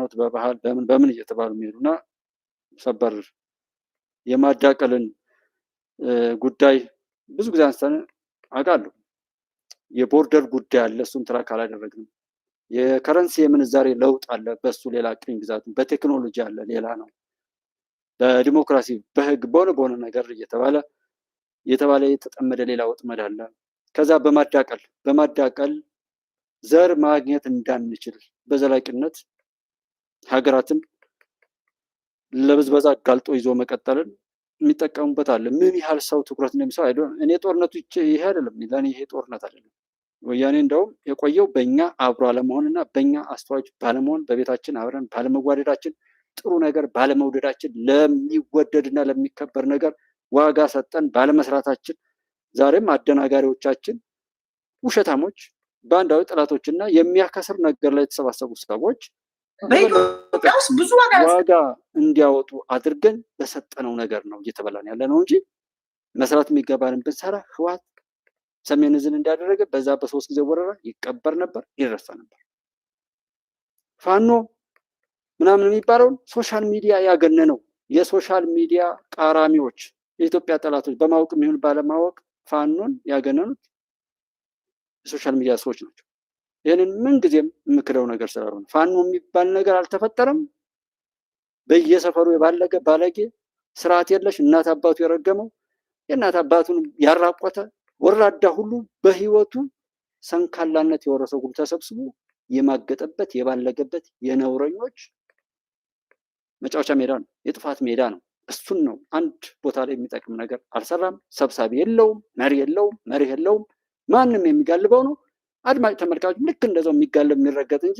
በሃይማኖት በባህል በምን እየተባሉ የሚሄዱና ሰበር የማዳቀልን ጉዳይ ብዙ ጊዜ አንስተን አውቃለሁ። የቦርደር ጉዳይ አለ፣ እሱን ትራክ አላደረግንም። የከረንሲ የምንዛሬ ለውጥ አለ፣ በሱ ሌላ ቅኝ ግዛት፣ በቴክኖሎጂ አለ ሌላ ነው። በዲሞክራሲ በህግ በሆነ ነገር እየተባለ የተጠመደ ሌላ ወጥመድ አለ። ከዛ በማዳቀል ዘር ማግኘት እንዳንችል በዘላቂነት ሀገራትን ለብዝበዛ ጋልጦ ይዞ መቀጠልን የሚጠቀሙበት አለ። ምን ያህል ሰው ትኩረት እንደሚሰው እኔ ጦርነቱ ይሄ አይደለም፣ ለእኔ ይሄ ጦርነት አይደለም። ወያኔ እንደውም የቆየው በእኛ አብሮ አለመሆንና በእኛ አስተዋዮች ባለመሆን፣ በቤታችን አብረን ባለመዋደዳችን፣ ጥሩ ነገር ባለመውደዳችን፣ ለሚወደድና ለሚከበር ነገር ዋጋ ሰጠን ባለመስራታችን፣ ዛሬም አደናጋሪዎቻችን፣ ውሸታሞች፣ ባንዳዊ ጠላቶችና የሚያከስር ነገር ላይ የተሰባሰቡ ሰዎች በኢትዮጵያ ውስጥ ብዙ ዋጋ እንዲያወጡ አድርገን በሰጠነው ነገር ነው እየተበላን ያለ ነው እንጂ መስራት የሚገባንን ብንሰራ ህወሓት ሰሜን ዕዝን እንዳደረገ በዛ በ3 ጊዜ ወረራ ይቀበር ነበር፣ ይረሳ ነበር። ፋኖ ምናምን የሚባለውን ሶሻል ሚዲያ ያገነነው የሶሻል ሚዲያ ቃራሚዎች፣ የኢትዮጵያ ጠላቶች በማወቅ የሚሆን ባለማወቅ ፋኖን ያገነኑት የሶሻል ሚዲያ ሰዎች ናቸው። ይህንን ምንጊዜም የምክደው ነገር ስላልሆነ ፋኖ የሚባል ነገር አልተፈጠረም። በየሰፈሩ የባለገ ባለጌ ስርዓት የለሽ እናት አባቱ የረገመው የእናት አባቱን ያራቆተ ወራዳ ሁሉ በህይወቱ ሰንካላነት የወረሰው ሁሉ ተሰብስቦ የማገጠበት የባለገበት የነውረኞች መጫወቻ ሜዳ ነው፣ የጥፋት ሜዳ ነው። እሱን ነው አንድ ቦታ ላይ የሚጠቅም ነገር አልሰራም። ሰብሳቢ የለውም፣ መሪ የለውም፣ መሪ የለውም። ማንም የሚጋልበው ነው። አድማጭ ተመልካቹ ልክ እንደዛው የሚጋለብ የሚረገጥ እንጂ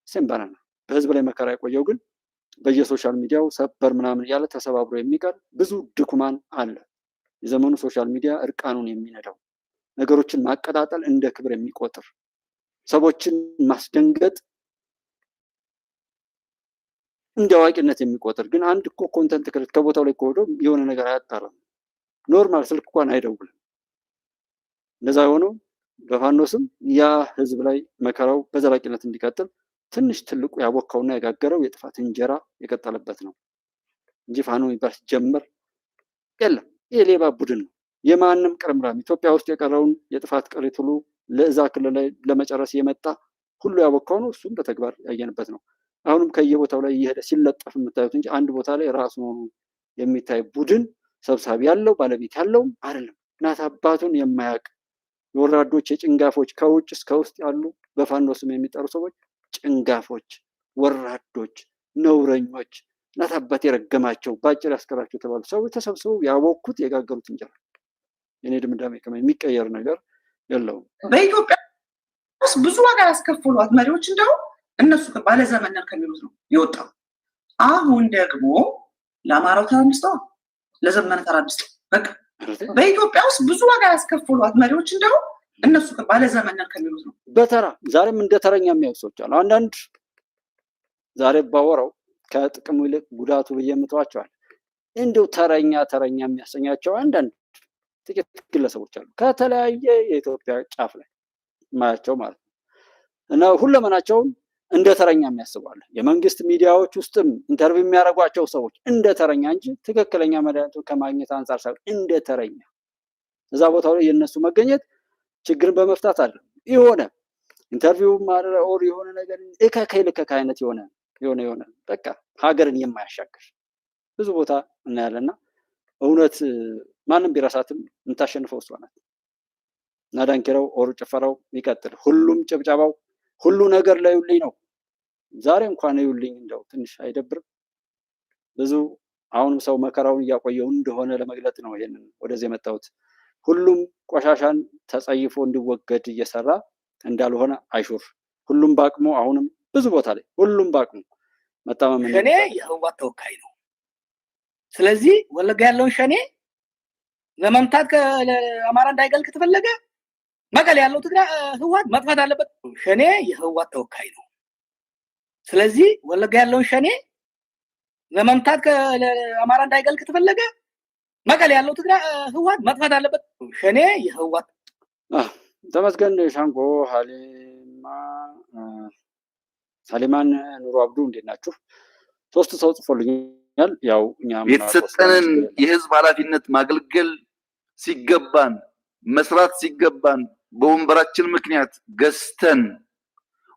ሲምባና በህዝብ ላይ መከራ የቆየው ግን በየሶሻል ሚዲያው ሰበር ምናምን እያለ ተሰባብሮ የሚቀር ብዙ ድኩማን አለ። የዘመኑ ሶሻል ሚዲያ እርቃኑን የሚነዳው ነገሮችን ማቀጣጠል እንደ ክብር የሚቆጥር ሰዎችን ማስደንገጥ እንደ አዋቂነት የሚቆጥር ግን አንድ እኮ ኮንተንት ክሬት ከቦታው ላይ ከወዶ የሆነ ነገር አያጣራም። ኖርማል ስልክ እንኳን አይደውልም። እንደዛ የሆነው በፋኖ ስም ያ ህዝብ ላይ መከራው በዘላቂነት እንዲቀጥል ትንሽ ትልቁ ያቦካውና የጋገረው የጥፋት እንጀራ የቀጠለበት ነው እንጂ ፋኖ የሚባል ሲጀመር የለም። ይሄ ሌባ ቡድን ነው። የማንም ቅርምራም ኢትዮጵያ ውስጥ የቀረውን የጥፋት ቅሪት ሁሉ ለእዛ ክልል ላይ ለመጨረስ የመጣ ሁሉ ያቦካው ነው። እሱም በተግባር ያየንበት ነው። አሁንም ከየቦታው ላይ እየሄደ ሲለጠፍ የምታዩት እንጂ አንድ ቦታ ላይ ራሱ ሆኖ የሚታይ ቡድን ሰብሳቢ ያለው ባለቤት ያለው አይደለም። እናት አባቱን የማያውቅ የወራዶች የጭንጋፎች ከውጭ እስከ ውስጥ ያሉ በፋኖ ስም የሚጠሩ ሰዎች ጭንጋፎች፣ ወራዶች፣ ነውረኞች፣ እናት አባት የረገማቸው ባጭር ያስቀራቸው የተባሉ ሰዎች ተሰብስበው ያቦኩት የጋገሩት እንጀራ። የኔ ድምዳሜ የሚቀየር ነገር የለውም። በኢትዮጵያ ውስጥ ብዙ ዋጋ ያስከፈሏት መሪዎች እንደው እነሱ ባለዘመን ከሚሉት ነው የወጣው። አሁን ደግሞ ለአማራው ተራምስተው ለዘመነ ተራምስተው በቃ በኢትዮጵያ ውስጥ ብዙ ዋጋ ያስከፈሏት መሪዎች እንደው እነሱ ባለዘመን ከሚሉት ነው። በተራ ዛሬም እንደ ተረኛ የሚያዩ ሰዎች አሉ። አንዳንድ ዛሬ ባወራው ከጥቅሙ ይልቅ ጉዳቱ ብየምተዋቸዋል። እንደው ተረኛ የሚያሰኛቸው አንዳንድ ጥቂት ግለሰቦች አሉ ከተለያየ የኢትዮጵያ ጫፍ ላይ ማያቸው ማለት ነው። እና ሁለመናቸውን እንደ ተረኛ የሚያስባሉ። የመንግስት ሚዲያዎች ውስጥም ኢንተርቪው የሚያደርጓቸው ሰዎች እንደ ተረኛ እንጂ ትክክለኛ መድኃኒቱን ከማግኘት አንጻር ሳይሆን እንደ ተረኛ እዛ ቦታው ላይ የነሱ መገኘት ችግርን በመፍታት አለ የሆነ ኢንተርቪው ማድረግ የሆነ ነገር እከከ አይነት የሆነ በቃ ሀገርን የማያሻግር ብዙ ቦታ እናያለና እውነት ማንም ቢራሳትም እንታሸንፈው እሷ ናት። እና ዳንኪራው ኦሩ ጭፈራው ይቀጥል። ሁሉም ጭብጨባው ሁሉ ነገር ላይ ይውልኝ ነው። ዛሬ እንኳን ይውልኝ እንደው ትንሽ አይደብርም? ብዙ አሁንም ሰው መከራውን እያቆየው እንደሆነ ለመግለጥ ነው ይሄንን ወደዚህ የመጣሁት። ሁሉም ቆሻሻን ተጸይፎ እንዲወገድ እየሰራ እንዳልሆነ አይሹር። ሁሉም ባቅሙ አሁንም ብዙ ቦታ ላይ ሁሉም ባቅሙ መጣመም ሸኔ የህወሓት ተወካይ ነው። ስለዚህ ወለጋ ያለውን ሸኔ ለመምታት ከአማራ እንዳይገል ከተፈለገ መቀሌ ያለው ትግራይ ህወሓት መጥፋት አለበት። ሸኔ የህወሓት ተወካይ ነው። ስለዚህ ወለጋ ያለውን ሸኔ ለመምታት ከአማራ እንዳይገል ከተፈለገ መቀሌ ያለው ትግራይ ህወሓት መጥፋት አለበት። ሸኔ የህወሓት ተመስገን ሻንቆ ሀሊማ ሳሊማን ኑሩ አብዱ እንዴት ናችሁ? 3 ሰው ጽፎልኛል። ያው እኛ የተሰጠንን የህዝብ ኃላፊነት ማገልገል ሲገባን መስራት ሲገባን በወንበራችን ምክንያት ገዝተን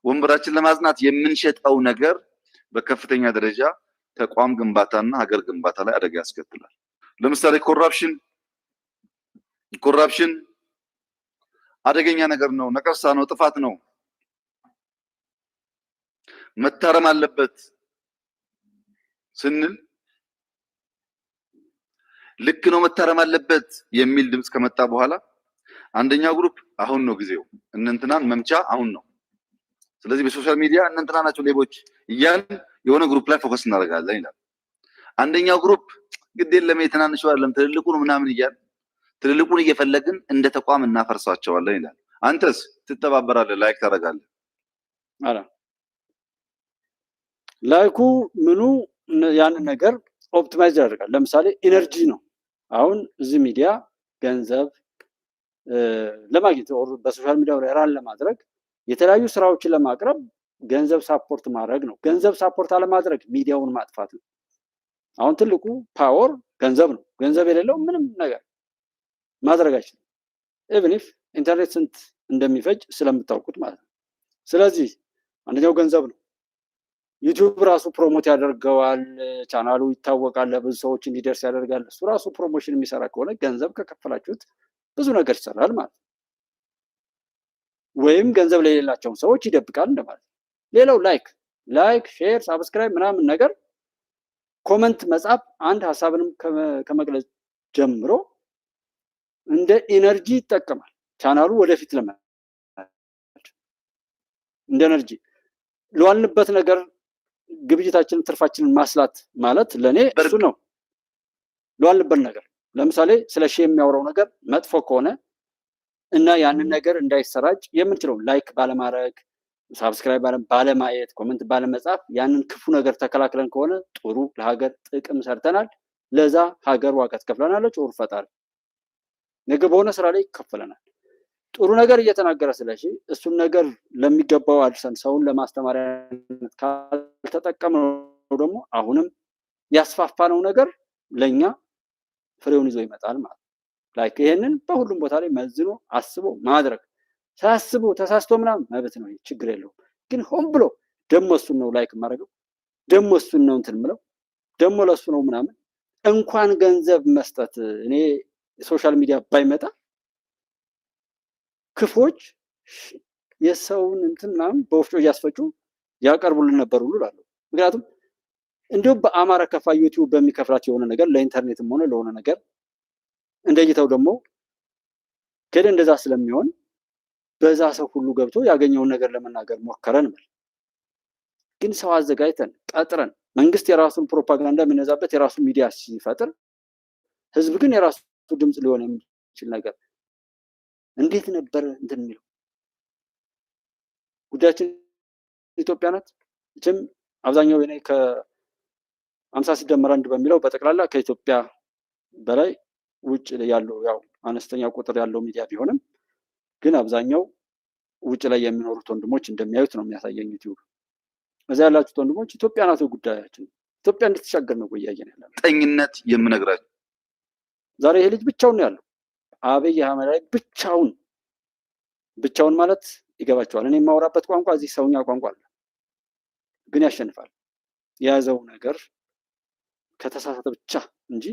ወንበራችን ለማጽናት የምንሸጠው ነገር በከፍተኛ ደረጃ ተቋም ግንባታና ሀገር ግንባታ ላይ አደጋ ያስከትላል። ለምሳሌ ኮራፕሽን አደገኛ ነገር ነው፣ ነቀርሳ ነው፣ ጥፋት ነው፣ መታረም አለበት ስንል ልክ ነው መታረም አለበት የሚል ድምጽ ከመጣ በኋላ አንደኛው ግሩፕ አሁን ነው ጊዜው እነንትናን መምቻ አሁን ነው፣ ስለዚህ በሶሻል ሚዲያ እነንትና ናቸው ሌቦች እያልን የሆነ ግሩፕ ላይ ፎከስ እናደርጋለን ይላል። አንደኛው ግሩፕ ግድ የለም የትናንሹ አይደለም ትልልቁን ምናምን እያልን ትልልቁን እየፈለግን እንደ ተቋም እናፈርሳቸዋለን ይላል። አንተስ ትተባበራለህ፣ ላይክ ታደርጋለህ። አላ ላይኩ ምኑ ያንን ነገር ኦፕቲማይዝ ያደርጋል። ለምሳሌ ኢነርጂ ነው። አሁን እዚህ ሚዲያ ገንዘብ ለማግኘት በሶሻል ሚዲያው ላይ ራን ለማድረግ የተለያዩ ስራዎችን ለማቅረብ ገንዘብ ሳፖርት ማድረግ ነው። ገንዘብ ሳፖርት አለማድረግ ሚዲያውን ማጥፋት ነው። አሁን ትልቁ ፓወር ገንዘብ ነው። ገንዘብ የሌለው ምንም ነገር ማድረግ አይችልም። ኢቭን ኢፍ ኢንተርኔት ስንት እንደሚፈጅ ስለምታውቁት ማለት ነው። ስለዚህ አንደኛው ገንዘብ ነው። ዩቲዩብ ራሱ ፕሮሞት ያደርገዋል፣ ቻናሉ ይታወቃል፣ ለብዙ ሰዎች እንዲደርስ ያደርጋል። እሱ ራሱ ፕሮሞሽን የሚሰራ ከሆነ ገንዘብ ከከፈላችሁት ብዙ ነገር ይሰራል ማለት ነው። ወይም ገንዘብ ለሌላቸውን ሰዎች ይደብቃል እንደማለት ነው። ሌላው ላይክ፣ ሼር፣ ሳብስክራይብ ምናምን ነገር ኮመንት መጻፍ አንድ ሀሳብንም ከመግለጽ ጀምሮ እንደ ኢነርጂ ይጠቀማል። ቻናሉ ወደፊት ለማለት እንደ ኢነርጂ ለዋልንበት ነገር ግብይታችንን ትርፋችንን ማስላት ማለት ለኔ እሱ ነው። ለዋልንበት ነገር ለምሳሌ ስለ ሼም የሚያወራው ነገር መጥፎ ከሆነ እና ያንን ነገር እንዳይሰራጭ የምንችለው ላይክ ባለማድረግ፣ ሳብስክራይብ ባለማየት፣ ኮመንት ባለመጻፍ ያንን ክፉ ነገር ተከላክለን ከሆነ ጥሩ ለሀገር ጥቅም ሰርተናል። ለዛ ሀገር ዋጋ ትከፍለናለች። ወር ፈጣሪ ነገ በሆነ ስራ ላይ ይከፈለናል። ጥሩ ነገር እየተናገረ ስለሺ እሱን ነገር ለሚገባው አድርሰን ሰውን ለማስተማሪያነት ካልተጠቀምነው ደግሞ አሁንም ያስፋፋነው ነገር ለኛ ፍሬውን ይዞ ይመጣል ማለት ነው። ላይክ ይሄንን በሁሉም ቦታ ላይ መዝኖ አስቦ ማድረግ ሳስቦ ተሳስቶ ምናምን መብት ነው፣ ችግር የለውም። ግን ሆን ብሎ ደሞ እሱን ነው ላይክ ማድረገው ደሞ እሱን ነው እንትን ምለው ደሞ ለሱ ነው ምናምን እንኳን ገንዘብ መስጠት እኔ ሶሻል ሚዲያ ባይመጣ ክፎች የሰውን እንትን ምናምን በወፍጮ እያስፈጩ ያቀርቡልን ነበር ሁሉ እላለሁ። ምክንያቱም እንዲሁም በአማራ ከፋይ ዩቲዩብ በሚከፍላቸው የሆነ ነገር ለኢንተርኔትም ሆነ ለሆነ ነገር እንደይተው ደግሞ ከደ እንደዛ ስለሚሆን በዛ ሰው ሁሉ ገብቶ ያገኘውን ነገር ለመናገር ሞከረን። ግን ሰው አዘጋጅተን ቀጥረን መንግስት የራሱን ፕሮፓጋንዳ የሚነዛበት የራሱ ሚዲያ ሲፈጥር ህዝብ ግን የራሱ ድምጽ ሊሆን የሚችል ነገር እንዴት ነበር እንትን የሚለው? ጉዳያችን ኢትዮጵያ ናት። እችም አብዛኛው የኔ ከ50 ሲደመር 1 በሚለው በጠቅላላ ከኢትዮጵያ በላይ ውጭ ያለው ያው አነስተኛ ቁጥር ያለው ሚዲያ ቢሆንም ግን አብዛኛው ውጭ ላይ የሚኖሩት ወንድሞች እንደሚያዩት ነው የሚያሳየኝ ዩቲዩብ። እዛ ያላችሁት ወንድሞች ኢትዮጵያ ናት ጉዳያችን። ኢትዮጵያ እንድትሻገር ነው ወያየን ያለው ጠኝነት የምነግራችሁ። ዛሬ ይሄ ልጅ ብቻውን ያለው አብይ አህመድ ላይ ብቻውን ማለት ይገባቸዋል። እኔ የማወራበት ቋንቋ እዚህ ሰውኛ ቋንቋ አለ፣ ግን ያሸንፋል። የያዘው ነገር ከተሳሳተ ብቻ እንጂ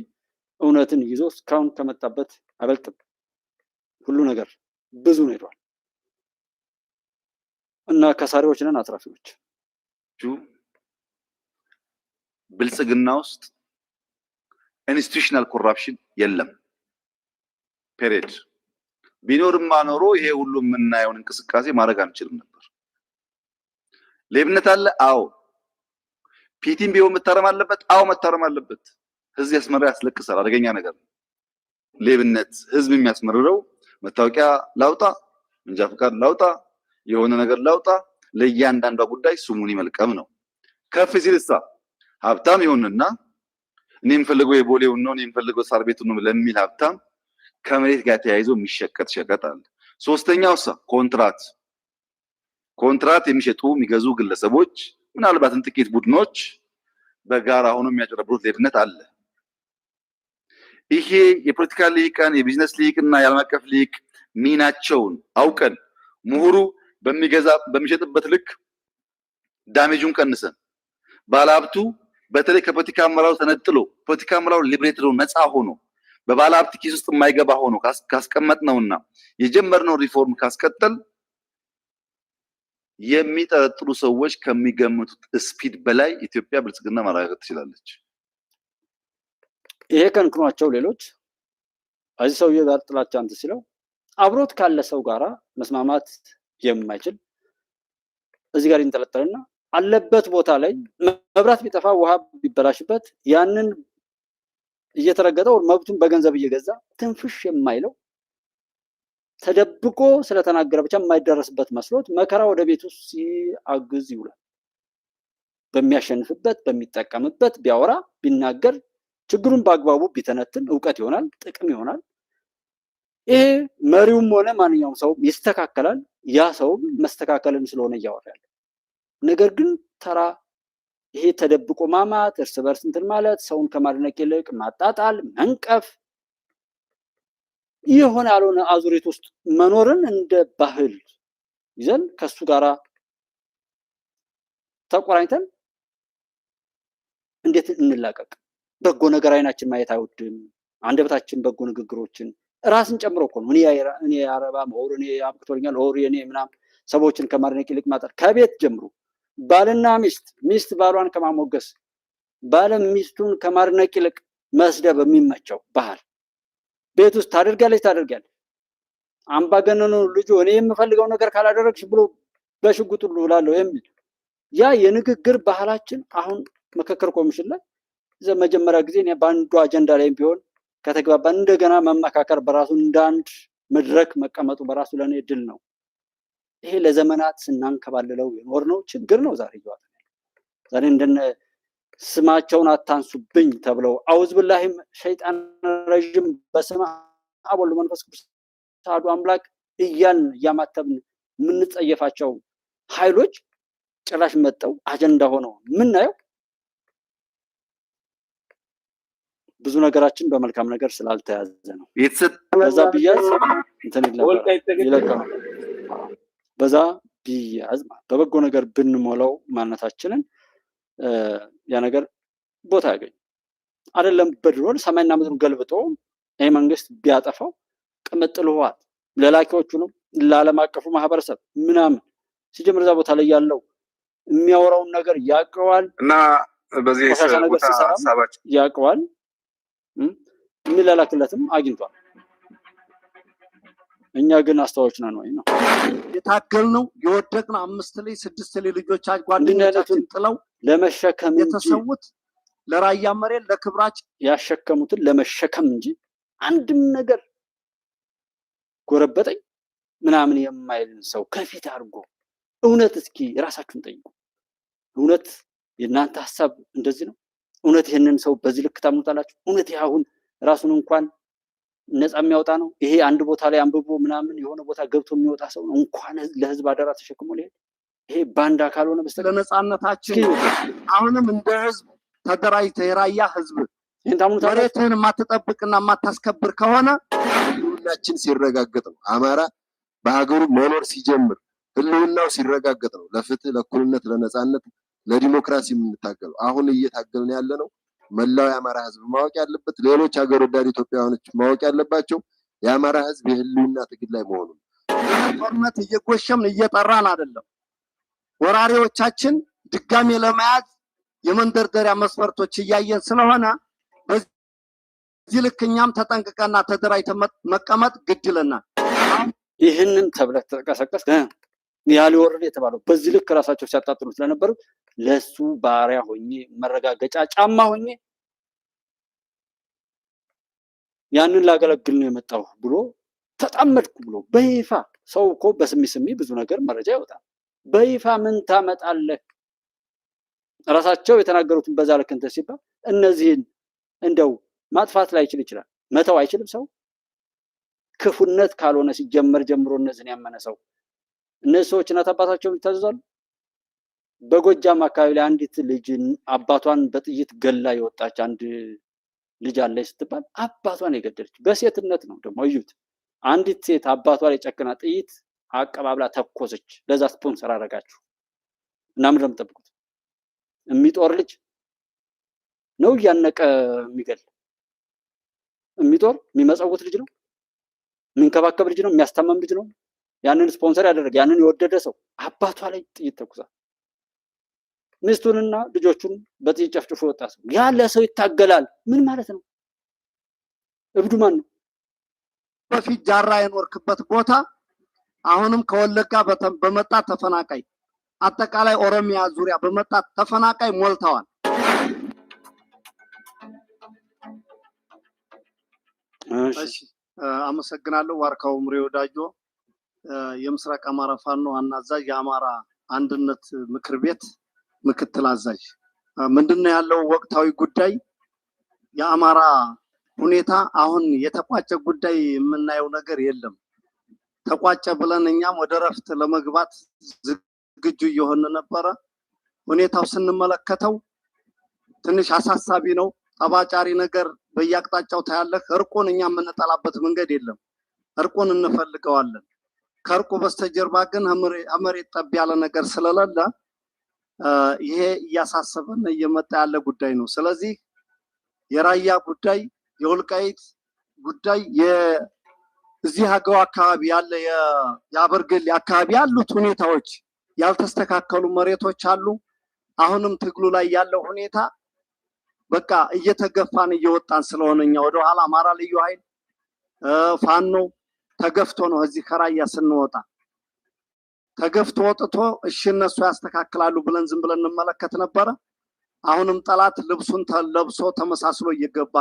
እውነትን ይዞ እስካሁን ከመጣበት አይበልጥም። ሁሉ ነገር ብዙ ነው ሄዷል እና ከሳሪዎች ነን አትራፊዎች። ብልጽግና ውስጥ ኢንስቲትዩሽናል ኮራፕሽን የለም። ፔሪድ። ቢኖርማ ኖሮ ይሄ ሁሉ የምናየውን እንቅስቃሴ ማድረግ አንችልም ነበር። ሌብነት አለ? አዎ። ፒቲም ቢሆን መታረም አለበት? አዎ መታረም አለበት። ህዝብ ያስመራ ያስለቅሳል። አደገኛ ነገር ነው ሌብነት። ህዝብ የሚያስመርረው መታወቂያ ላውጣ፣ መንጃ ፈቃድ ላውጣ፣ የሆነ ነገር ላውጣ፣ ለእያንዳንዷ ጉዳይ ስሙኒ መልቀም ነው። ከፍ ሲልሳ ሀብታም ይሆንና እኔ የምፈልገው የቦሌውን ነው፣ እኔ የምፈልገው ሳር ቤቱን ነው ለሚል ሀብታም ከመሬት ጋር ተያይዞ የሚሸቀጥ ሸቀጥ አለ። ሶስተኛው ኮንትራት ኮንትራት የሚሸጡ የሚገዙ ግለሰቦች ምናልባትም ጥቂት ቡድኖች በጋራ ሆኖ የሚያጨረብሩት ሌብነት አለ። ይሄ የፖለቲካ ልሂቃን የቢዝነስ ልሂቅና የዓለም አቀፍ ልሂቅ ሚናቸውን አውቀን ምሁሩ በሚሸጥበት ልክ ዳሜጁን ቀንሰን ባለሀብቱ በተለይ ከፖለቲካ አመራሩ ተነጥሎ ፖለቲካ አመራሩ ሊብሬትድ ነፃ ሆኖ በባለሀብት ኪስ ውስጥ የማይገባ ሆኖ ካስቀመጥነውና የጀመርነው ሪፎርም ካስቀጠል የሚጠረጥሩ ሰዎች ከሚገምቱት ስፒድ በላይ ኢትዮጵያ ብልጽግና ማረጋገጥ ትችላለች። ይሄ ከንክኗቸው ሌሎች እዚህ ሰውዬ ጋር ጥላቻ እንትን ሲለው አብሮት ካለ ሰው ጋራ መስማማት የማይችል እዚህ ጋር ይንጠለጠልና አለበት ቦታ ላይ መብራት ቢጠፋ ውሃ ቢበላሽበት ያንን እየተረገጠው መብቱን በገንዘብ እየገዛ ትንፍሽ የማይለው ተደብቆ ስለተናገረ ብቻ የማይደረስበት መስሎት መከራ ወደ ቤቱ ሲአግዝ ይውላል። በሚያሸንፍበት በሚጠቀምበት ቢያወራ ቢናገር ችግሩን በአግባቡ ቢተነትን እውቀት ይሆናል፣ ጥቅም ይሆናል። ይሄ መሪውም ሆነ ማንኛውም ሰው ይስተካከላል። ያ ሰውም መስተካከልን ስለሆነ እያወራ ያለ ነገር ግን ተራ ይሄ ተደብቆ ማማት፣ እርስ በርስ እንትን ማለት፣ ሰውን ከማድነቅ ይልቅ ማጣጣል፣ መንቀፍ የሆነ ያልሆነ አዙሪት ውስጥ መኖርን እንደ ባህል ይዘን ከሱ ጋራ ተቆራኝተን እንዴት እንላቀቅ? በጎ ነገር አይናችን ማየት አይወድም። አንደበታችን በጎ ንግግሮችን ራስን ጨምሮ እኮ ነው። እኔ አረባ መሆር እኔ አብቅቶኛል ሆር እኔ ምናምን ሰዎችን ከማድነቅ ይልቅ ማጠር ከቤት ጀምሮ ባልና ሚስት ባሏን ከማሞገስ ባለ ሚስቱን ከማድነቅ ይልቅ መስደብ የሚመቸው ባህል ቤት ውስጥ ታደርጋለች። አምባገነኑ ልጁ እኔ የምፈልገው ነገር ካላደረግሽ ብሎ በሽጉጥ ሁሉ እላለሁ የሚል ያ የንግግር ባህላችን አሁን ምክክር ኮሚሽን ላይ መጀመሪያ ጊዜ በአንዱ አጀንዳ ላይም ቢሆን ከተግባባን እንደገና መመካከር በራሱ እንደ አንድ መድረክ መቀመጡ በራሱ ለእኔ ድል ነው። ይሄ ለዘመናት ስናንከባልለው የኖርነው ችግር ነው። ዛሬ እንደነ ስማቸውን አታንሱብኝ ተብለው አውዝ ብላሂም ሸይጣን ረጅም በስመ አብ ወወልድ ወመንፈስ ቅዱስ አሐዱ አምላክ እያልን እያማተብን የምንጸየፋቸው ኃይሎች ጭራሽ መጠው አጀንዳ ሆነው የምናየው ብዙ ነገራችን በመልካም ነገር ስላልተያዘ ነው። በዛ ቢያዝ እንትን ይለቀማል። በዛ ቢያዝ በበጎ ነገር ብንሞላው ማንነታችንን ያ ነገር ቦታ ያገኝ አይደለም። በድሮን ሰማይና ምድሩን ገልብጦ ይሄ መንግስት ቢያጠፋው ቅምጥል ውሃት ለላኪዎቹንም ለዓለም አቀፉ ማህበረሰብ ምናምን ሲጀምር እዛ ቦታ ላይ ያለው የሚያወራውን ነገር ያውቀዋል እና በዚህ ቦታ ሀሳባችን ያውቀዋል። የሚላላክለትም አግኝቷል። እኛ ግን አስተዋዮች ነን ወይ ነው የታገልነው የወደቅነው 5 ላይ 6 ላይ ልጆች ጓደኞቻችን ጥለው ለመሸከም የተሰውት ለራያ መሬት ለክብራችን ያሸከሙትን ለመሸከም እንጂ አንድም ነገር ጎረበጠኝ ምናምን የማይልን ሰው ከፊት አድርጎ እውነት እስኪ ራሳችሁን ጠይቁ። እውነት የእናንተ ሐሳብ እንደዚህ ነው? እውነት ይሄንን ሰው በዚህ ልክ ታምኑታላችሁ? እውነት አሁን ራሱን እንኳን ነፃ የሚያወጣ ነው? ይሄ አንድ ቦታ ላይ አንብቦ ምናምን የሆነ ቦታ ገብቶ የሚወጣ ሰው ነው እንኳን ለህዝብ አደራ ተሸክሞ ሊሄድ? ይሄ ባንዳ ካልሆነ በስተቀር ለነፃነታችን አሁንም እንደ ህዝብ ተደራጅተህ የራያ ህዝብ መሬትህን የማትጠብቅና የማታስከብር ከሆነ ሁላችን ሲረጋገጥ ነው። አማራ በሀገሩ መኖር ሲጀምር ህልውናው ሲረጋገጥ ነው ለፍትህ፣ ለእኩልነት፣ ለነፃነት፣ ለዲሞክራሲ የምንታገለው። አሁን እየታገልን ያለ ነው መላው የአማራ ህዝብ ማወቅ ያለበት፣ ሌሎች ሀገር ወዳድ ኢትዮጵያውያኖች ማወቅ ያለባቸው የአማራ ህዝብ የህልውና ትግል ላይ መሆኑን። ጦርነት እየጎሸምን እየጠራን አይደለም። ወራሪዎቻችን ድጋሜ ለመያዝ የመንደርደሪያ መስፈርቶች እያየን ስለሆነ በዚህ ልክ እኛም ተጠንቅቀና ተደራጅተን መቀመጥ ግድ ይለናል። ይህንን ተብለህ ተቀሰቀስ ያሊ ወረደ የተባለው በዚህ ልክ ራሳቸው ሲያጣጥሉ ስለነበሩ ለሱ ባሪያ ሆኜ መረጋገጫ ጫማ ሆኜ ያንን ላገለግል ነው የመጣው ብሎ ተጣመድኩ ብሎ በይፋ ሰው እኮ በስሚ ብዙ ነገር መረጃ ይወጣል። በይፋ ምን ታመጣለህ? ራሳቸው የተናገሩትን በዛ ልክ እንትን ሲባል እነዚህን እንደው ማጥፋት ላይ ይችላል መተው አይችልም። ሰው ክፉነት ካልሆነ ሲጀመር ጀምሮ እነዚህን ያመነ ሰው እነዚህ ሰዎች እናት አባታቸውን ይታዘዛሉ። በጎጃም አካባቢ ላይ አንዲት ልጅ አባቷን በጥይት ገላ የወጣች አንድ ልጅ አለች ስትባል አባቷን የገደለች በሴትነት ነው። ደግሞ እዩት፣ አንዲት ሴት አባቷ ላይ ጨክና ጥይት አቀባብላ ተኮሰች። ለዛ ስፖንሰር አደረጋችሁ እና ምን እንደምትጠብቁት? የሚጦር ልጅ ነው እያነቀ የሚገል የሚጦር የሚመጸውት ልጅ ነው፣ የሚንከባከብ ልጅ ነው፣ የሚያስታመም ልጅ ነው። ያንን ስፖንሰር ያደረገ ያንን የወደደ ሰው አባቷ ላይ ጥይት ተኩሳ ሚስቱንና ልጆቹን በጥይት ጨፍጭፎ ወጣ ሰው ያለ ሰው ይታገላል። ምን ማለት ነው? እብዱ ማን ነው? በፊት ጃራ የኖርክበት ቦታ አሁንም ከወለጋ በመጣ ተፈናቃይ አጠቃላይ ኦሮሚያ ዙሪያ በመጣ ተፈናቃይ ሞልተዋል። እሺ አመሰግናለሁ። ዋርካው ምሬ ወዳጆ የምስራቅ አማራ ፋኖ ዋና አዛዥ የአማራ አንድነት ምክር ቤት ምክትል አዛዥ። ምንድነው ያለው ወቅታዊ ጉዳይ? የአማራ ሁኔታ አሁን የተቋጨ ጉዳይ የምናየው ነገር የለም። ተቋጨ ብለን እኛም ወደ ረፍት ለመግባት ዝግጁ እየሆነ ነበረ። ሁኔታው ስንመለከተው ትንሽ አሳሳቢ ነው። ጠባጫሪ ነገር በየአቅጣጫው ታያለህ። እርቁን እኛ የምንጠላበት መንገድ የለም። እርቁን እንፈልገዋለን። ከእርቁ በስተጀርባ ግን መሬት ጠብ ያለ ነገር ስለሌለ ይሄ እያሳሰበን እየመጣ ያለ ጉዳይ ነው። ስለዚህ የራያ ጉዳይ፣ የወልቃይት ጉዳይ፣ የዚህ ሀገው አካባቢ ያለ የአበርገሌ አካባቢ ያሉት ሁኔታዎች ያልተስተካከሉ መሬቶች አሉ። አሁንም ትግሉ ላይ ያለው ሁኔታ በቃ እየተገፋን እየወጣን ስለሆነ እኛ ወደኋላ አማራ ልዩ ኃይል ፋኖ ተገፍቶ ነው እዚህ ከራያ ስንወጣ ተገፍቶ ወጥቶ እሺ እነሱ ያስተካክላሉ ብለን ዝም ብለን እንመለከት ነበረ። አሁንም ጠላት ልብሱን ተለብሶ ተመሳስሎ እየገባ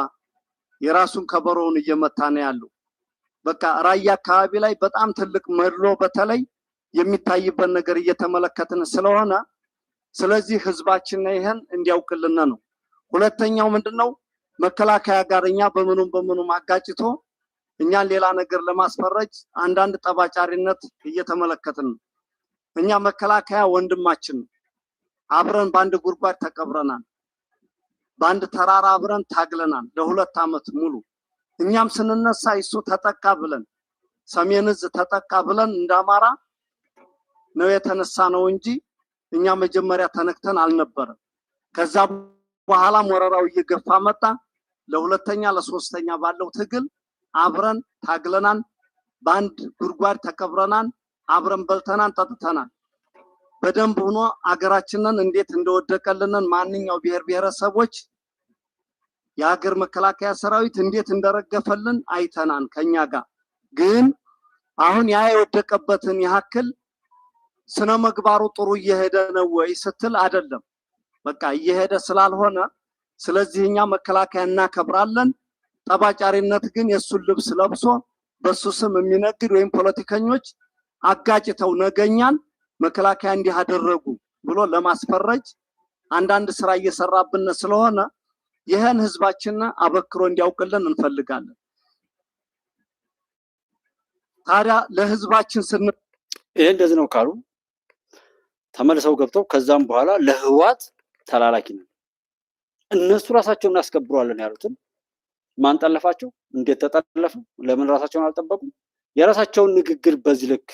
የራሱን ከበሮውን እየመታ ነው ያለው። በቃ ራያ አካባቢ ላይ በጣም ትልቅ መድሎ በተለይ የሚታይበት ነገር እየተመለከትን ስለሆነ ስለዚህ ህዝባችን ይሄን እንዲያውቅልን ነው። ሁለተኛው ምንድነው? መከላከያ ጋር እኛ በምኑም አጋጭቶ እኛን ሌላ ነገር ለማስፈረጅ አንዳንድ ጠባጫሪነት እየተመለከትን ነው። እኛ መከላከያ ወንድማችን አብረን በአንድ ጉድጓድ ተቀብረናል። በአንድ ተራራ አብረን ታግለናል ለ2 ዓመት ሙሉ። እኛም ስንነሳ እሱ ተጠቃ ብለን ሰሜን ዕዝ ተጠቃ ብለን እንዳማራ ነው የተነሳ ነው እንጂ እኛ መጀመሪያ ተነክተን አልነበረም። ከዛ በኋላ ወረራው እየገፋ መጣ። ለሁለተኛ ለሶስተኛ ባለው ትግል አብረን ታግለናል። በአንድ ጉድጓድ ተቀብረናል። አብረን በልተናል፣ ጠጥተናል። በደንብ ሆኖ አገራችንን እንዴት እንደወደቀልንን ማንኛው ብሔር ብሔረሰቦች የሀገር መከላከያ ሰራዊት እንዴት እንደረገፈልን አይተናል። ከኛ ጋር ግን አሁን ያ የወደቀበትን ያክል ስነ ምግባሩ ጥሩ እየሄደ ነው ወይ ስትል አይደለም። በቃ እየሄደ ስላልሆነ ስለዚህ እኛ መከላከያ እናከብራለን። ጠባጫሪነት ግን የሱን ልብስ ለብሶ በሱ ስም የሚነግድ ወይም ፖለቲከኞች አጋጭተው ነገኛን መከላከያ እንዲህ አደረጉ ብሎ ለማስፈረጅ አንዳንድ ስራ እየሰራብን ስለሆነ ይሄን ህዝባችን አበክሮ እንዲያውቅልን እንፈልጋለን። ታዲያ ለህዝባችን ይሄ እንደዚህ ነው ካሉ ተመልሰው ገብተው ከዛም በኋላ ለህዋት ተላላኪ ነው እነሱ ራሳቸውን ያስከብሯለን ያሉትን ማን ጠለፋቸው? እንዴት ተጠለፉ? ለምን ራሳቸውን አልጠበቁም? የራሳቸውን ንግግር በዚህ ልክ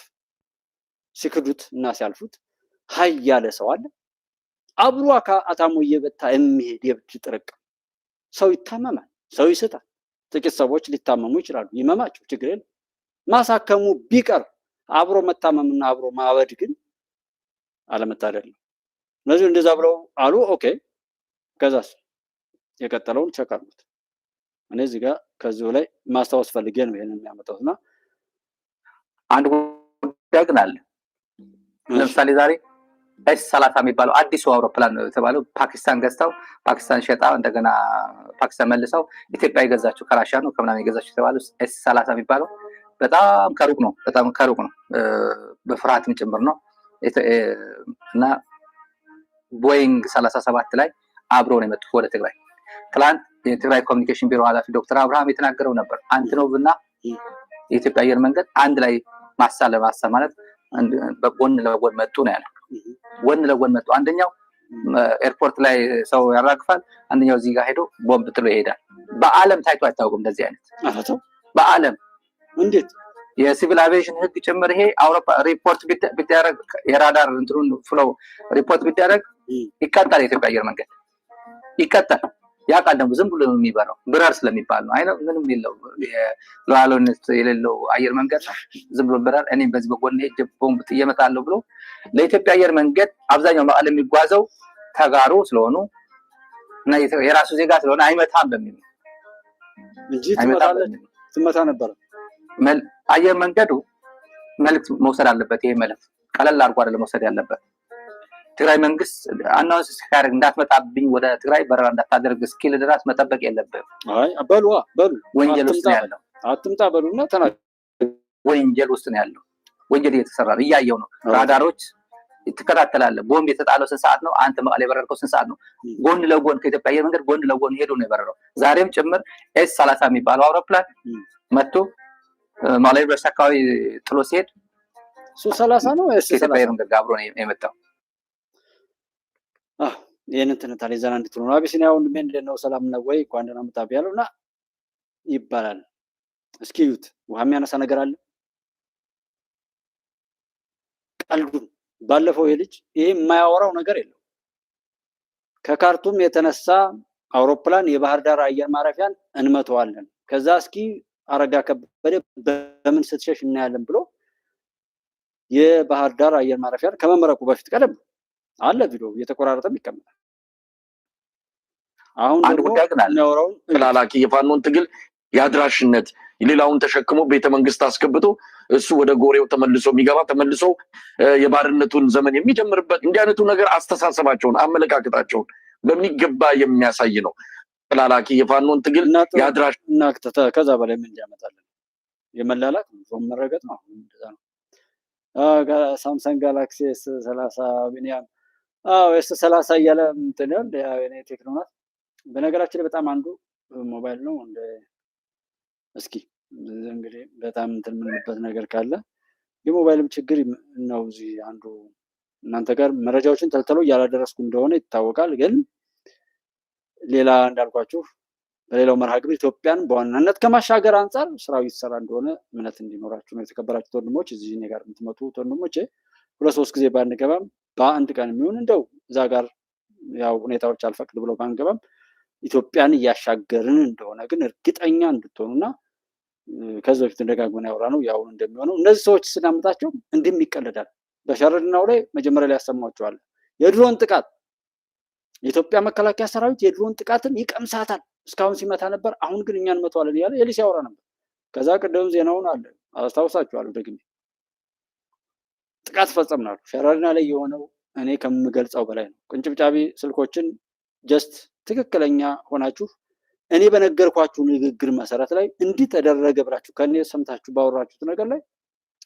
ሲክዱት እና ሲያልፉት ሀይ ያለ ሰው አለ? አብሮ አታሞ እየበታ የሚሄድ የብድ ጥርቅ ሰው ይታመማል፣ ሰው ይስታል። ጥቂት ሰዎች ሊታመሙ ይችላሉ፣ ይመማቸው ችግር የለም። ማሳከሙ ቢቀር አብሮ መታመምና አብሮ ማበድ ግን አለመታደል ነው። እነዚህ እንደዛ ብለው አሉ። ኦኬ ከዛስ የቀጠለውን ቸክ አድርጉት። እኔ እዚህ ጋር ከዚሁ ላይ ማስታወስ ፈልጌ ነው ይሄንን የሚያመጣውና አንድ ጉዳይ ግን አለ። ለምሳሌ ዛሬ ኤስ-30 የሚባለው አዲሱ አውሮፕላን ነው የተባለው ፓኪስታን ገዝታው ፓኪስታን ሸጣ እንደገና ፓኪስታን መልሰው ኢትዮጵያ የገዛችው ከራሻ ነው ከምናምን የገዛችው የተባለው ኤስ-30 የሚባለው በጣም ከሩቅ ነው፣ በጣም ከሩቅ ነው፣ በፍርሃትም ጭምር ነው እና ቦይንግ 37 ላይ አብሮ ነው የመጡት ወደ ትግራይ። ትላንት የትግራይ ኮሚኒኬሽን ቢሮ ኃላፊ ዶክተር አብርሃም የተናገረው ነበር። አንቶኖቭ እና የኢትዮጵያ አየር መንገድ አንድ ላይ ማሳ ለማሳ ማለት በጎን ለጎን መጡ ነው ያለው። ጎን ለጎን መጡ። አንደኛው ኤርፖርት ላይ ሰው ያራግፋል፣ አንደኛው እዚህ ጋር ሄዶ ቦምብ ጥሎ ይሄዳል። በአለም ታይቶ አይታወቅም እንደዚህ አይነት በአለም እንዴት የሲቪል አቪዬሽን ህግ ጭምር ይሄ አውሮፓ ሪፖርት ቢደረግ የራዳር እንትኑን ፍሎው ሪፖርት ቢደረግ ይቀጣል። የኢትዮጵያ አየር መንገድ ይቀጣል። ያ ቃል ደግሞ ዝም ብሎ የሚበራው ብረር ስለሚባል ነው። አይነ ምንም የለው የሉዓላዊነት የሌለው አየር መንገድ ነው። ዝም ብሎ ብረር እኔም በዚህ በጎን ሄጄ ቦምብ ጥዬ እመጣለሁ ብሎ ለኢትዮጵያ አየር መንገድ አብዛኛው መቀሌ የሚጓዘው ተጋሩ ስለሆኑ እና የራሱ ዜጋ ስለሆነ አይመታም በሚል እንጂ ትመታ ነበር። አየር መንገዱ መልዕክት መውሰድ አለበት። ይሄ መልዕክት ቀለል አድርጎ አይደለም መውሰድ ያለበት። ትግራይ መንግስት አናውንስ ሲያደርግ እንዳትመጣብኝ ወደ ትግራይ በረራ እንዳታደርግ እስኪል ድረስ መጠበቅ የለብንም። አይ በሉ ወንጀል ውስጥ ነው ያለው። አትምጣ በሉና ተናገሩ። ወንጀል ውስጥ ነው ያለው። ወንጀል እየተሰራ ነው፣ እያየው ነው። ራዳሮች ትከታተላለህ። ቦምብ የተጣለው ስንት ሰዓት ነው? አንተ መቀሌ የበረርከው ስንት ሰዓት ነው? ጎን ለጎን ከኢትዮጵያ አየር መንገድ ጎን ለጎን ሄዶ ነው የበረረው። ዛሬም ጭምር ኤስ30 የሚባለው አውሮፕላን መጥቶ መቀሌ ዩኒቨርሲቲ አካባቢ ጥሎ ሲሄድ ሱ30 ነው ከኢትዮጵያ አየር መንገድ ጋር አብሮ ነው የመጣው። ይህንን ትንታኔ ዘና እንድትሉ ነው። አቢሲኒያ ወንድሜ እንዴት ነው? ሰላም ነው ወይ? እንኳን ደህና መጣህ ያለውና ይባላል። እስኪ እዩት። ውሃ የሚያነሳ ነገር አለ። ቀልዱን ባለፈው ይሄ ልጅ ይሄ የማያወራው ነገር የለው። ከካርቱም የተነሳ አውሮፕላን የባህር ዳር አየር ማረፊያን እንመተዋለን፣ ከዛ እስኪ አረጋ ከበደ በምን ስትሸሽ እናያለን ብሎ የባህር ዳር አየር ማረፊያን ከመመረቁ በፊት ቀደም አለ ቪዲዮ እየተቆራረጠም ይቀመጣል። አሁን አንድ ጉዳይ ግን አለ። ተላላኪ የፋኖን ትግል የአድራሽነት ሌላውን ተሸክሞ ቤተመንግስት አስገብቶ እሱ ወደ ጎሬው ተመልሶ የሚገባ ተመልሶ የባርነቱን ዘመን የሚጀምርበት እንዲህ አይነቱ ነገር አስተሳሰባቸውን አመለካከታቸውን በሚገባ የሚያሳይ ነው። ተላላኪ የፋኖን ትግል የአድራሽና ከዛ በላይ ምን ያመጣልን? የመላላክ ነው መረገጥ ነው። እንደዛ ነው። ሳምሰንግ ጋላክሲ S30 ቢኒያም S30 እያለ እንትን ያው የኔ ቴክኖናት በነገራችን ላይ በጣም አንዱ ሞባይል ነው። እንደ እስኪ እንግዲህ በጣም እንትን የምንልበት ነገር ካለ የሞባይልም ችግር ነው። እዚህ አንዱ እናንተ ጋር መረጃዎችን ተልተሎ እያላደረስኩ እንደሆነ ይታወቃል። ግን ሌላ እንዳልኳችሁ በሌላው መርሃ ግብር ኢትዮጵያን በዋናነት ከማሻገር አንጻር ስራው ይሰራ እንደሆነ እምነት እንዲኖራችሁ ነው። የተከበራችሁ ወንድሞች፣ እዚህ እኔ ጋር የምትመጡ ወንድሞቼ 2-3 ጊዜ ባንገባም በአንድ ቀን የሚሆን እንደው እዛ ጋር ያው ሁኔታዎች አልፈቅድ ብለው ባንገባም ኢትዮጵያን እያሻገርን እንደሆነ ግን እርግጠኛ እንድትሆኑና ከዚህ በፊት ደጋግመን ያወራነው ያው እንደሚሆነው እነዚህ ሰዎች ስናመጣቸው እንዲህም ይቀለዳል። በሸረድናው ላይ መጀመሪያ ላይ ያሰማችኋል። የድሮን ጥቃት የኢትዮጵያ መከላከያ ሰራዊት የድሮን ጥቃትን ይቀምሳታል። እስካሁን ሲመታ ነበር፣ አሁን ግን እኛን መተዋለን እያለ ኤሊስ ያወራ ነበር። ከዛ ቀደም ዜናውን አለ አስታውሳችኋለሁ። ደግሜ ጥቃት ፈጸምናል። ሸረድና ላይ የሆነው እኔ ከምገልጸው በላይ ነው። ቅንጭብጫቢ ስልኮችን ጀስት ትክክለኛ ሆናችሁ እኔ በነገርኳችሁ ንግግር መሰረት ላይ እንዲህ ተደረገ ብላችሁ ከኔ ሰምታችሁ ባወራችሁት ነገር ላይ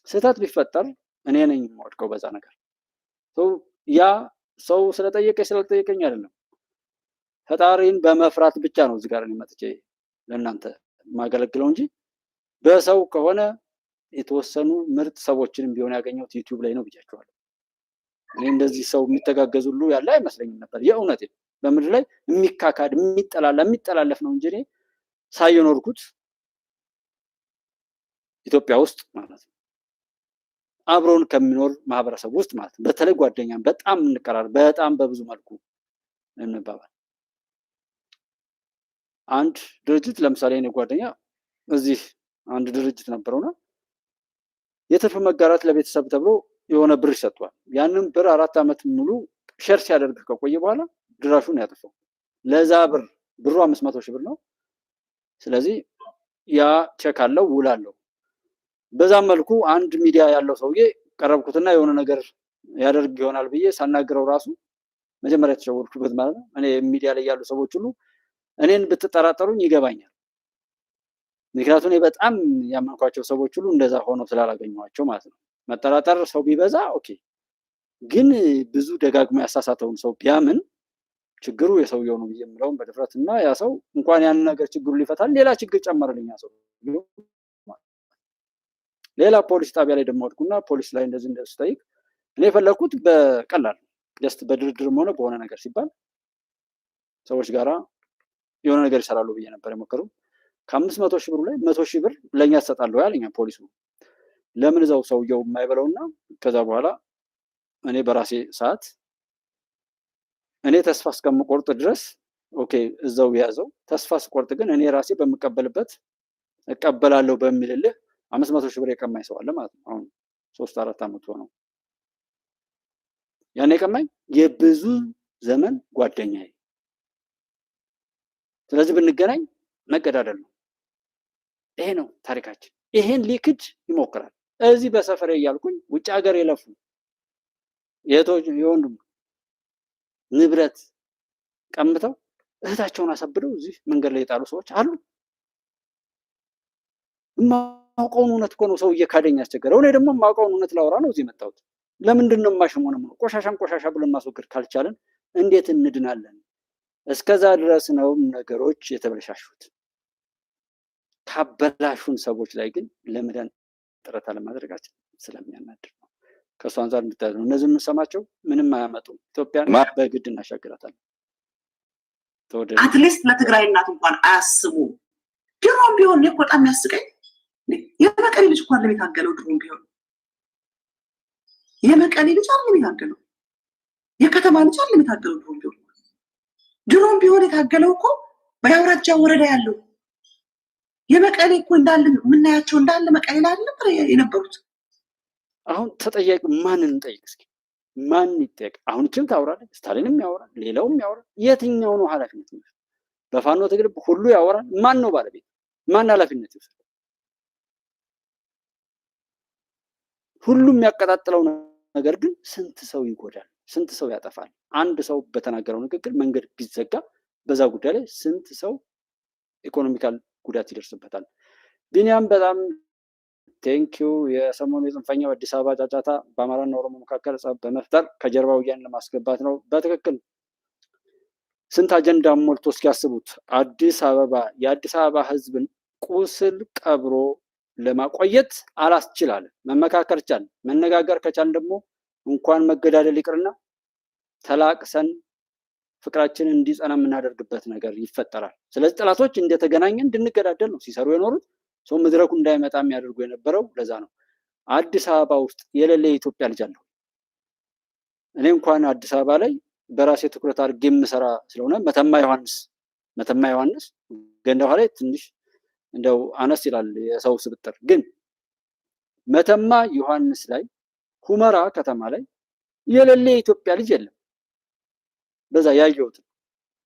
ስህተት ቢፈጠር እኔ ነኝ የምወድቀው በዛ ነገር። ያ ሰው ስለጠየቀኝ አይደለም፣ ፈጣሪን በመፍራት ብቻ ነው እዚህ ጋር እኔ መጥቼ ለእናንተ ማገለግለው እንጂ በሰው ከሆነ የተወሰኑ ምርጥ ሰዎችንም ቢሆን ያገኘሁት ዩቲዩብ ላይ ነው ብያችኋለሁ። እኔ እንደዚህ ሰው የሚተጋገዝ ሁሉ ያለ አይመስለኝም ነበር። የእውነት በምድር ላይ የሚካካድ የሚጠላለፍ ነው እንጂ እኔ ሳይኖርኩት ኢትዮጵያ ውስጥ ማለት ነው አብሮን ከሚኖር ማህበረሰብ ውስጥ ማለት ነው። በተለይ ጓደኛም በጣም እንቀራረብ፣ በጣም በብዙ መልኩ እንባባል። አንድ ድርጅት ለምሳሌ እኔ ጓደኛ እዚህ አንድ ድርጅት ነበረውና የትርፍ መጋራት ለቤተሰብ ተብሎ የሆነ ብር ይሰጧል። ያንን ብር 4 ዓመት ሙሉ ሼር ሲያደርግ ከቆየ በኋላ ድራሹን ያጠፋው። ለዛ ብሩ 500 ሺህ ብር ነው። ስለዚህ ያ ቼክ አለው ውል አለው። በዛም መልኩ አንድ ሚዲያ ያለው ሰውዬ ቀረብኩትና የሆነ ነገር ያደርግ ይሆናል ብዬ ሳናግረው ራሱ መጀመሪያ ተሸወርኩበት ማለት ነው። እኔ ሚዲያ ላይ ያሉ ሰዎች ሁሉ እኔን ብትጠራጠሩኝ ይገባኛል። ምክንያቱም እኔ በጣም ያመንኳቸው ሰዎች ሁሉ እንደዛ ሆነው ስላላገኘኋቸው ማለት ነው። መጠራጠር ሰው ቢበዛ ኦኬ፣ ግን ብዙ ደጋግሞ ያሳሳተውን ሰው ቢያምን ችግሩ የሰውየው ነው ብዬ የምለውን በድፍረት እና ያ ሰው እንኳን ያን ነገር ችግሩ ሊፈታል ሌላ ችግር ጨመረልኝ። ያ ሰው ሌላ ፖሊስ ጣቢያ ላይ ደግሞ ወድኩና ፖሊስ ላይ እንደዚህ ስጠይቅ እኔ የፈለኩት በቀላል ጀስት በድርድርም ሆነ በሆነ ነገር ሲባል ሰዎች ጋራ የሆነ ነገር ይሰራሉ ብዬ ነበር የሞከሩ። ከ500 ሺህ ብር ላይ 100 ሺህ ብር ለኛ ተሰጣለሁ ያለኛ ፖሊሱ። ለምን እዛው ሰውየው የማይበለውና ከዛ በኋላ እኔ በራሴ ሰዓት እኔ ተስፋ እስከምቆርጥ ድረስ ኦኬ እዛው ያዘው። ተስፋ ስቆርጥ ግን እኔ ራሴ በምቀበልበት እቀበላለሁ በሚልልህ 500 ሺህ ብር የቀማኝ ሰው አለ ማለት ነው። አሁን 3-4 አመት ሆነው ያኔ የቀማኝ የብዙ ዘመን ጓደኛዬ። ስለዚህ ብንገናኝ መገዳደል ነው። ይሄ ነው ታሪካችን። ይሄን ሊክድ ይሞክራል። እዚህ በሰፈሬ እያልኩኝ ውጭ ሀገር የለፉ የወንድም ንብረት ቀምተው እህታቸውን አሳብደው እዚህ መንገድ ላይ የጣሉ ሰዎች አሉ። የማውቀውን እውነት እኮ ነው ሰው እየካደኝ ያስቸገረው። እኔ ደግሞ የማውቀውን እውነት ላወራ ነው እዚህ የመጣሁት። ለምንድን ነው የማሽሞነው? ቆሻሻን ቆሻሻ ብለን ማስወገድ ካልቻለን እንዴት እንድናለን? እስከዛ ድረስ ነው ነገሮች የተበለሻሹት። ካበላሹን ሰዎች ላይ ግን ለመዳን ጥረት አለማድረጋችን ስለሚያናድር ነው። ከእሱ አንጻር እንድታዩ ነው። እነዚህ የምንሰማቸው ምንም አያመጡም። ኢትዮጵያን በግድ እናሻግራታለን። አትሊስት ለትግራይ እናት እንኳን አያስቡ። ድሮም ቢሆን እኮ በጣም ያስቀኝ የመቀሌ ልጅ እንኳን ለሚታገለው ድሮም ቢሆን የመቀሌ ልጅ አይደለም የታገለው፣ የከተማ ልጅ አይደለም የታገለው። ድሮም ቢሆን የታገለው እኮ በአውራጃ ወረዳ ያለው የመቀሌ እኮ እንዳለ የምናያቸው እንዳለ መቀሌ ላይ ነበር የነበሩት። አሁን ተጠያቂ ማንን እንጠይቅ እስኪ? ማን ይጠየቅ? አሁን እችም ታወራለች፣ ስታሊንም ያወራል፣ ሌላውም ያወራል። የትኛው ነው ኃላፊነት የሚወስድ? በፋኖ ትግል ሁሉ ያወራል። ማን ነው ባለቤት? ማን ኃላፊነት ይወስድ? ሁሉም የሚያቀጣጥለው ነገር ግን ስንት ሰው ይጎዳል፣ ስንት ሰው ያጠፋል። አንድ ሰው በተናገረው ንግግር መንገድ ቢዘጋ በዛ ጉዳይ ላይ ስንት ሰው ኢኮኖሚካል ጉዳት ይደርስበታል። ቢኒያም በጣም ቴንኪው። የሰሞኑ የጽንፈኛው አዲስ አበባ ጫጫታ በአማራና ኦሮሞ መካከል ጸብ በመፍጠር ከጀርባ ወያኔን ለማስገባት ነው። በትክክል ስንት አጀንዳ ሞልቶ እስኪያስቡት አዲስ አበባ የአዲስ አበባ ህዝብን ቁስል ቀብሮ ለማቆየት አላስችላለ። መመካከር ቻል፣ መነጋገር ከቻል ደግሞ እንኳን መገዳደል ይቅርና ተላቅሰን ፍቅራችንን እንዲጸና የምናደርግበት ነገር ይፈጠራል። ስለዚህ ጠላቶች እንደተገናኘን እንድንገዳደል ነው ሲሰሩ የኖሩት። ሰው መድረኩ እንዳይመጣ የሚያደርጉ የነበረው ለዛ ነው። አዲስ አበባ ውስጥ የሌለ የኢትዮጵያ ልጅ አለው። እኔ እንኳን አዲስ አበባ ላይ በራሴ ትኩረት አድርጌ የምሰራ ስለሆነ መተማ ዮሐንስ ገንዳ ውሃ ላይ ትንሽ እንደው አነስ ይላል የሰው ስብጥር፣ ግን መተማ ዮሐንስ ላይ ሁመራ ከተማ ላይ የሌለ የኢትዮጵያ ልጅ የለም። በዛ ያየሁት